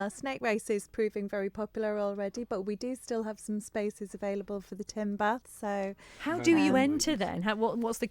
Our snake race is proving very popular already, but we do still have some spaces available for the tin bath. So, how do you enter then? What's the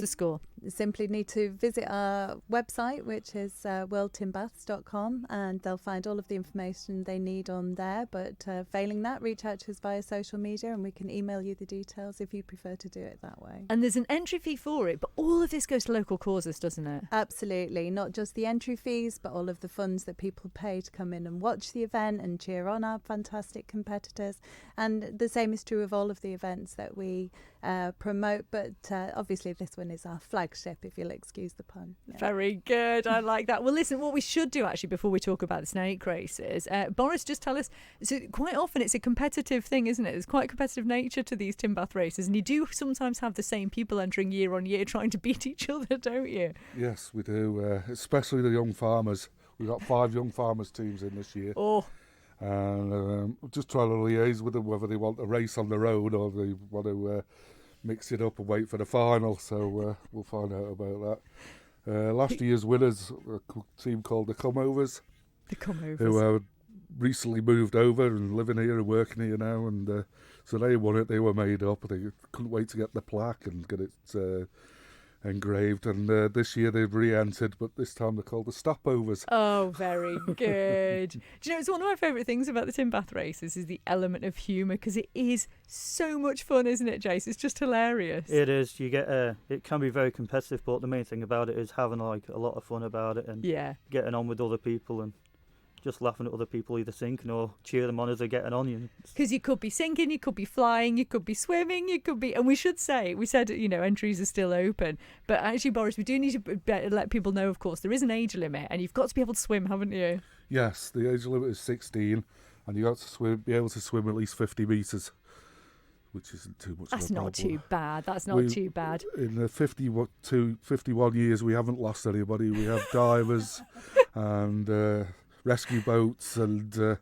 score? Simply need to visit our website, which is worldtinbaths.com, and they'll find all of the information they need on there. But failing that, reach out to us via social media, and we can email you the details if you prefer to do it that way. And there's an entry fee for it, but all of this goes to local causes, doesn't it? Absolutely, not just the entry fees, but all of the funds that people pay to come in and watch the event and cheer on our fantastic competitors. And the same is true of all of the events that we promote, but obviously this one is our flagship, if you'll excuse the pun. Yeah. Very good, I like that. Well, listen, what we should do actually before we talk about the snake races, Boris, just tell us, so quite often it's a competitive thing, isn't it? There's quite a competitive nature to these tin bath races, and you do sometimes have the same people entering year on year trying to beat each other, don't you? Yes, we do, especially the young farmers. We've got 5 young farmers teams in this year. Oh. And just trying to liaise with them whether they want a race on their own or they want to mix it up and wait for the final. So we'll find out about that. Last year's winners, a team called the Comeovers. The Comeovers. Who recently moved over and living here and working here now. And so they won it. They were made up. They couldn't wait to get the plaque and get it engraved, and this year they've re-entered, but this time they're called the Stopovers. Oh, very good. Do you know, it's one of my favourite things about the tin bath races is the element of humour, because it is so much fun, isn't it, Jace? It's just hilarious. It is. You get it can be very competitive, but the main thing about it is having like a lot of fun about it and getting on with other people and just laughing at other people either sinking or cheer them on as they're getting on. Because you could be sinking, you could be flying, you could be swimming, you could be... And we said, entries are still open. But actually, Boris, we do need to let people know, of course, there is an age limit and you've got to be able to swim, haven't you? Yes, the age limit is 16 and you've got to be able to swim at least 50 metres, which isn't too much. That's not too bad. That's not too bad. In the 51 years, we haven't lost anybody. We have divers and... rescue boats and the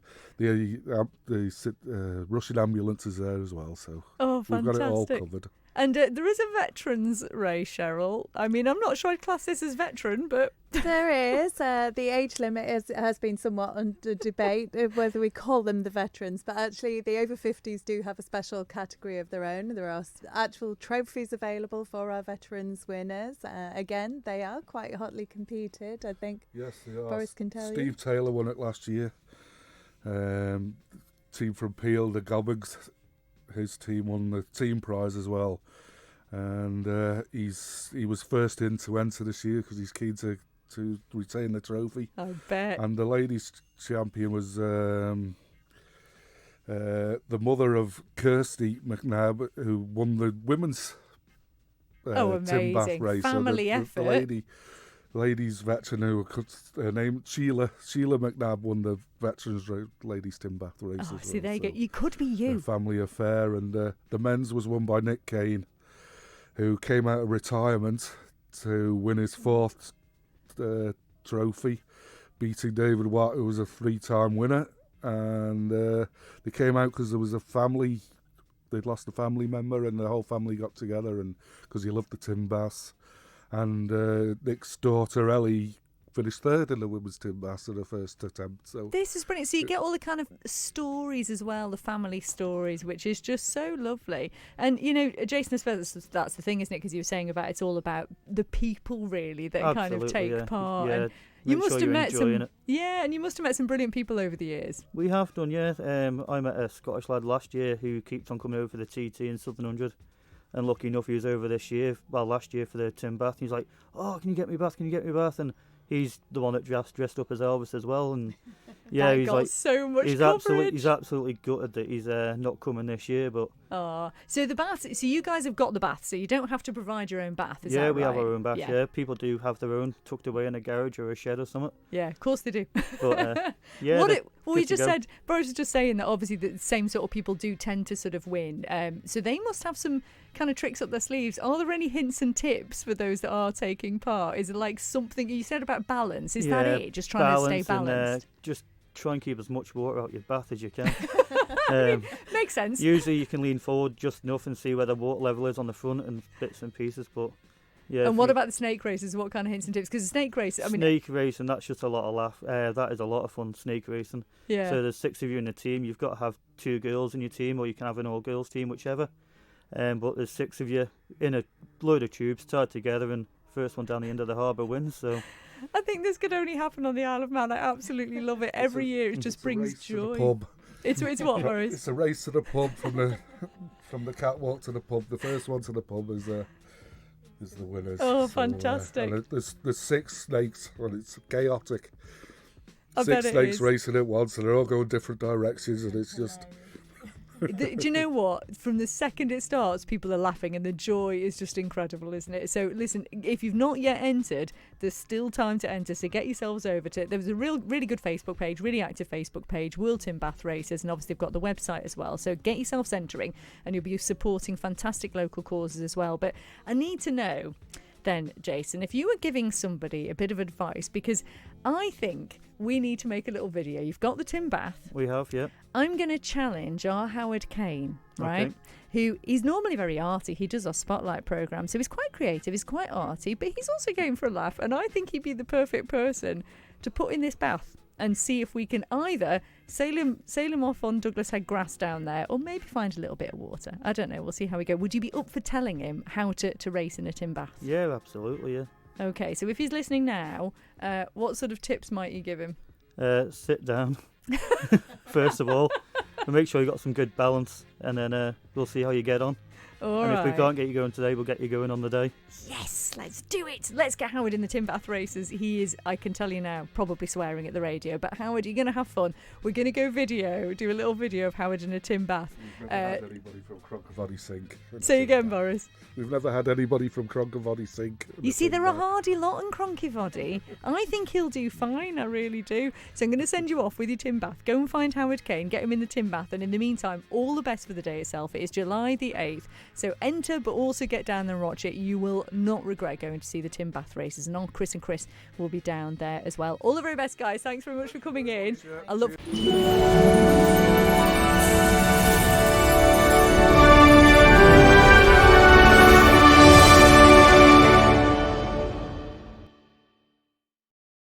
Russian ambulances there as well. So we've got it all covered. And there is a veterans race, Cheryl. I mean, I'm not sure I'd class this as veteran, but... There is. The age limit has been somewhat under debate whether we call them the veterans, but actually the over 50s do have a special category of their own. There are actual trophies available for our veterans winners. Again, they are quite hotly competed, I think. Yes, they are. Boris can tell you. Steve Taylor won it last year. Team from Peel, the Gobbigs, his team won the team prize as well. And he was first in to enter this year because he's keen to retain the trophy. I bet. And the ladies' champion was the mother of Christy McNabb, who won the women's tin bath race. Family effort. The ladies veteran her name Sheila McNabb won the veterans ladies tin bath race. Oh, see, there you go. You could be you. A family affair, and the men's was won by Nick Kane, who came out of retirement to win his 4th trophy, beating David Watt, who was a 3-time winner. And they came out because there was a family. They'd lost a family member, and the whole family got together, and because he loved the tin baths. And Nick's daughter Ellie finished 3rd in the women's tin baths in her first attempt. So this is brilliant. So you get all the kind of stories as well, the family stories, which is just so lovely. And you know, Jason, I suppose that's the thing, isn't it? Because you were saying about it's all about the people really that kind of take part. Yeah. And you must have met some, it. and you must have met some brilliant people over the years. We have done, yeah. I met a Scottish lad last year who keeps on coming over for the TT in Southern 100. And lucky enough, he was over last year for the tin bath. He's like, "Oh, can you get me bath? Can you get me bath?" And he's the one that dressed up as Elvis as well. And yeah, that he's got like so much he's coverage. He's absolutely gutted that he's not coming this year. But so the baths. So you guys have got the bath, so you don't have to provide your own bath. Is that right? We have our own bath. Yeah, people do have their own tucked away in a garage or a shed or something. Yeah, of course they do. But we just said, Boris was just saying that obviously the same sort of people do tend to sort of win. So they must have some kind of tricks up their sleeves. Are there any hints and tips for those that are taking part? Is it like something you said about balance? Is that it? Just trying to stay balanced? And, just try and keep as much water out your bath as you can. Makes sense. Usually you can lean forward just enough and see where the water level is on the front and bits and pieces, but Yeah. And what about the snake races? What kind of hints and tips? Because the snake race, I mean, snake racing, that's just a lot of laugh. That is a lot of fun, snake racing. yeah. So there's 6 of you in a team. You've got to have 2 girls in your team, or you can have an all-girls team, whichever. But there's 6 of you in a load of tubes tied together, and first one down the end of the harbour wins. So I think this could only happen on the Isle of Man. I absolutely love it. Every year it just brings joy. Pub. It's what, Boris? It's a race to the pub from the catwalk to the pub. The first one to the pub is the winners. Oh, fantastic. And there's 6 snakes, and it's chaotic. I bet 6 it snakes is. racing at once, and they're all going different directions, and it's just... Do you know what? From the second it starts, people are laughing, and the joy is just incredible, isn't it? So listen, if you've not yet entered, there's still time to enter. So get yourselves over to it. There was a really good Facebook page, really active Facebook page, World Tin Bath Races, and obviously they've got the website as well. So get yourselves entering, and you'll be supporting fantastic local causes as well. But I need to know then, Jason, if you were giving somebody a bit of advice, because I think we need to make a little video. You've got the tin bath. we have, yeah. I'm going to challenge our Howard Kane, right? Okay. Who he's normally very arty. He does our spotlight programme, so he's quite creative, he's quite arty, but he's also going for a laugh. And I think he'd be the perfect person to put in this bath and see if we can either sail him off on Douglas Head grass down there, or maybe find a little bit of water. I don't know. We'll see how we go. Would you be up for telling him how to race in a tin bath? Yeah, absolutely, yeah. Okay, so if he's listening now, what sort of tips might you give him? Sit down, first of all, and make sure you got some good balance, and then we'll see how you get on. All and right. if we can't get you going today, we'll get you going on the day. Yes, let's do it. Let's get Howard in the tin bath races. He is, I can tell you now, probably swearing at the radio. But Howard, you're going to have fun. We're going to do a little video of Howard in a tin bath. We've never had anybody from Cronkovody Sink. Say again, Boris. We've never had anybody from Cronkovody Sink. You see, they're a hardy lot in Cronkovody. I think he'll do fine, I really do. So I'm going to send you off with your tin bath. Go and find Howard Kane, get him in the tin bath. And in the meantime, all the best for the day itself. It is July the 8th. So enter, but also get down there and watch it. You will not regret going to see the tin bath races. And Chris and Chris will be down there as well. All the very best, guys. Thanks very much for coming in. I look.